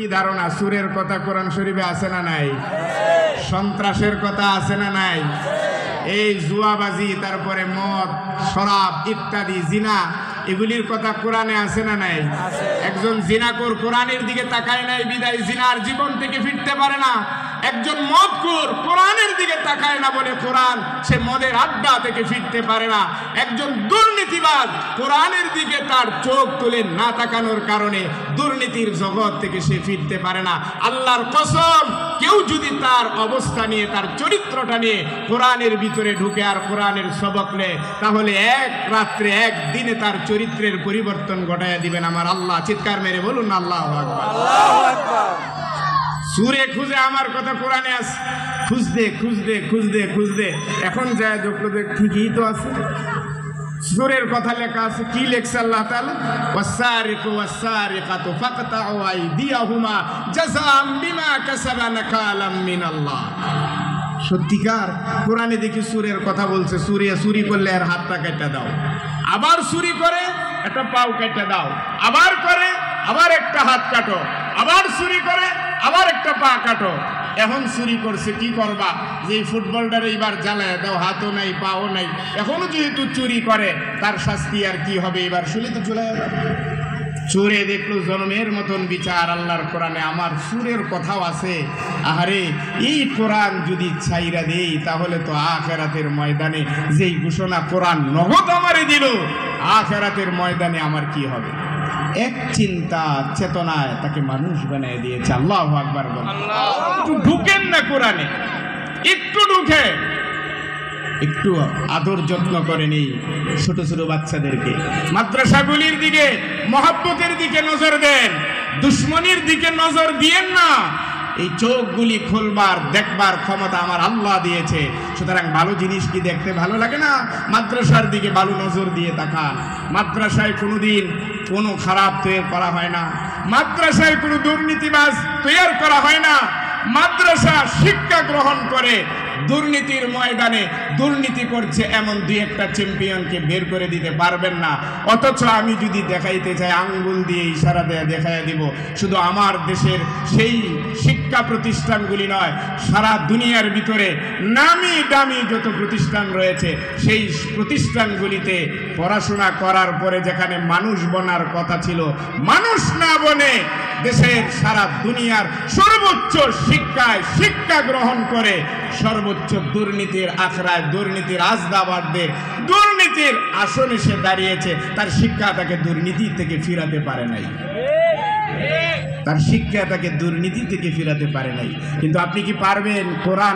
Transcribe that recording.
কি ধারণা সুরের কথা কোরআন শরীফে আছে না নাই? সন্ত্রাসের কথা আছে না নাই? এই জুয়াবাজি, তারপরে মদ, শরাব ইত্যাদি, জিনা, এগুলির কথা কোরআনে আছে না নাই? একজন জিনাখোর কোরআনের দিকে তাকায় নাই বিদায় জিনার জীবন থেকে ফিরতে পারে না। একজন মদখোর কোরআনের দিকে তাকায় না বলে কোরআন সে মদের আড্ডা থেকে ফিরতে পারে না। একজন দুর্নীতিবাজ কোরআনের দিকে তার চোখ তুলে না তাকানোর কারণে দুর্নীতির জগৎ থেকে সে ফিরতে পারে না। আল্লাহর কসম, কেউ যদি তার অবস্থা নিয়ে, তার চরিত্রটা নিয়ে কোরআনের ভিতরে ঢুকে আর কোরআনের সবক নেয়, তাহলে এক রাত্রে এক দিনে তার চরিত্রের পরিবর্তন ঘটাইয়া দিবেন আমার আল্লাহ। চিৎকার মেরে বলুন আল্লাহু আকবার। আল্লাহু আকবার। সুরে খুঁজে আমার কথা কোরআনে আছে, খুঁজতে এখন যায় দেখলো যে ঠিকই তো আছে, সুরের কথা লেখা আছে। কি লেখছে আল্লাহ তাআলা? ওয়াসারিকু ওয়াসারিকাতু ফাকতাউ আইদিয়াহুমা জাযাআম বিমা কাসাবা নাকালাম মিনাল্লাহ। সত্যিকার কোরআনে দেখি সুরের কথা বলছে, চুরি করলে আর হাতটা কেটে দাও, আবার চুরি করে একটা পাও কেটে দাও, আবার করে আবার একটা হাত কাটো, আবার চুরি করে আবার একটা পা কাটো। এখন চুরি করছে, কি করবা? যে ফুটবলটার এইবার জ্বালায় দাও, হাতও নাই পাও নাই। এখনো যেহেতু চুরি করে, তার শাস্তি আর কি হবে? এবার শুলি তো চলে যাবে। চোরে দেখলো জন্মের মতন বিচার আল্লাহর কোরআনে। আমার সুরের কথাও আছে। আহারে, এই কোরআন যদি ছাইরা দেই তাহলে তো আখিরাতের ময়দানে যেই ঘোষণা কোরআন নগদ আমারে দিল, আখিরাতের ময়দানে আমার কি হবে? এক চিন্তা চেতনায় তাকে মানুষ বানিয়ে দিয়েছে। আল্লাহু আকবার বলেন। একটু ঢুকেন না কোরআনে, একটু ঢুকে একটু আদর যত্ন করে নেই ছোট ছোট বাচ্চাদেরকে। মাদ্রাসাগুলির দিকে মহব্বতের দিকে নজর দেন, দুশ্মনির দিকে নজর দিয়েন না। এই চোখগুলি খুলবার দেখবার ক্ষমতা আমার আল্লাহ দিয়েছে। সুতরাং ভালো জিনিস কি দেখতে ভালো লাগে না? মাদ্রাসার দিকে ভালো নজর দিয়ে তাকান। মাদ্রাসায় কোনোদিন কোনো খারাপ তৈরি করা হয় না, মাদ্রাসায় কোনো দুর্নীতিবাজ তৈরি করা হয় না। মাদ্রাসা শিক্ষা গ্রহণ করে দুর্নীতির ময়দানে দুর্নীতি করছে এমন দুই একটা চ্যাম্পিয়নকে বের করে দিতে পারবেন না। অথচ আমি যদি দেখাইতে চাই, আঙ্গুল দিয়ে ইশারা দিয়ে দেখাইয়া দিব। শুধু আমার দেশের সেই শিক্ষা প্রতিষ্ঠানগুলি নয়, সারা দুনিয়ার ভিতরে নামি দামি যত প্রতিষ্ঠান রয়েছে, সেই প্রতিষ্ঠানগুলিতে পড়াশোনা করার পরে যেখানে মানুষ বনার কথা ছিল, মানুষ না বনে দেশের সারা দুনিয়ার সর্বোচ্চ শিক্ষায় শিক্ষা গ্রহণ করে সর্বোচ্চ দুর্নীতির আখড়ায়, দুর্নীতির আজদাবাদদের দুর্নীতির আসনে সে দাঁড়িয়েছে। তার শিক্ষা তাকে দুর্নীতি থেকে ফিরাতে পারে নাই, তার শিক্ষা তাকে দুর্নীতি থেকে ফিরাতে পারে নাই। কিন্তু আপনি কি পারবেন কোরআন